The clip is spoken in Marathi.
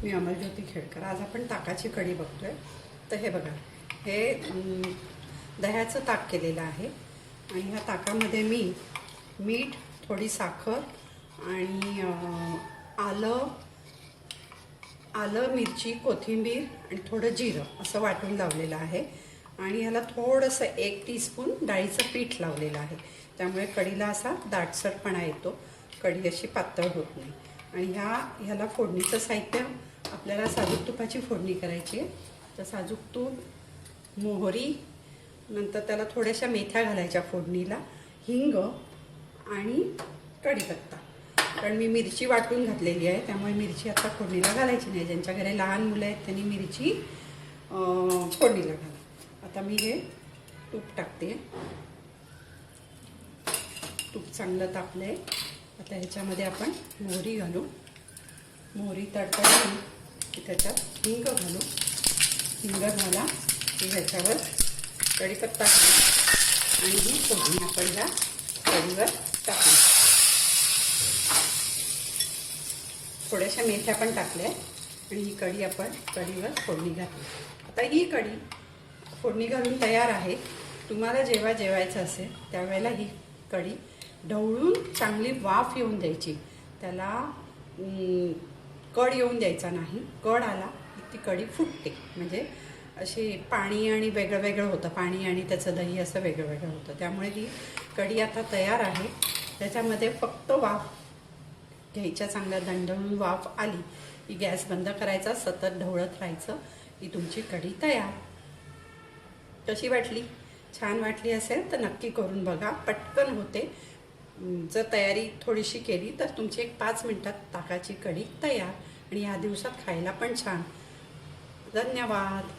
मी अमरज्योती खेडकर। आज आपण ताकाची कढी बघतोय। तर हे बघा, हे दह्याचं ताक केलेलं आहे आणि ह्या ताकामध्ये मी मीठ, थोडी साखर आणि आलं, मिरची, कोथिंबीर आणि थोडं जिरं असं वाटून लावलेलं आहे आणि ह्याला थोडंसं 1 टीस्पून डाळीचं पीठ लावलेलं आहे। त्यामुळे कढीला असा दाटसरपणा येतो, कढी अशी पातळ होत नाही। आणि ह्याला फोडणीचं साहित्य आपल्याला साजूक तुपाची फोडणी करायची आहे। तर साजूक तूप, मोहरी, नंतर त्याला थोड्याशा मेथ्या घालायच्या फोडणीला, हिंग आणि कढीपत्ता। कारण मी मिरची वाटून घातलेली आहे, त्यामुळे मिरची आता फोडणीला घालायची नाही। ज्यांच्या घरी लहान मुलं आहेत त्यांनी मिरची फोडणीला घाला। आता मी हे तूप टाकते। तूप चांगलं तापलंय। आता ह्याच्यामध्ये आपण मोहरी घालू। मोहरी तडतडली की त्याच्यात हिंग घालू। हिंग घाला की ह्याच्यावर कढीपत्ता घालू आणि ही फोडणी आपण ह्या कढीवर टाकू। थोड्याशा मेथ्या पण टाकल्या आणि ही कढी आपण कढीवर फोडणी घातली। आता ही कढी फोडणी घालून तयार आहे। तुम्हाला जेव्हा जेवायचं असेल त्यावेळेला ही कढी ढवळून चांगली वाफ येऊन द्यायची। त्याला कड येऊन द्यायचा नाही। कड आला की ती कढी फुटते, म्हणजे अशी पाणी आणि वेगळं वेगळं होतं, पाणी आणि त्याचं दही असं वेगळं वेगळं होतं। त्यामुळे ही कढी आता तयार आहे। त्याच्यामध्ये फक्त वाफ घ्यायच्या, चांगल्या दणदणून वाफ आली की गॅस बंद करायचा, सतत ढवळत राहायचं की तुमची कढी तयार। कशी वाटली? छान वाटली असेल तर नक्की करून बघा, पटकन होते। जर तयारी थोडीशी केली तर तुमची 5 मिनिटात ताकाची कढी तयार आणि या दिवसात खायला पण छान। धन्यवाद।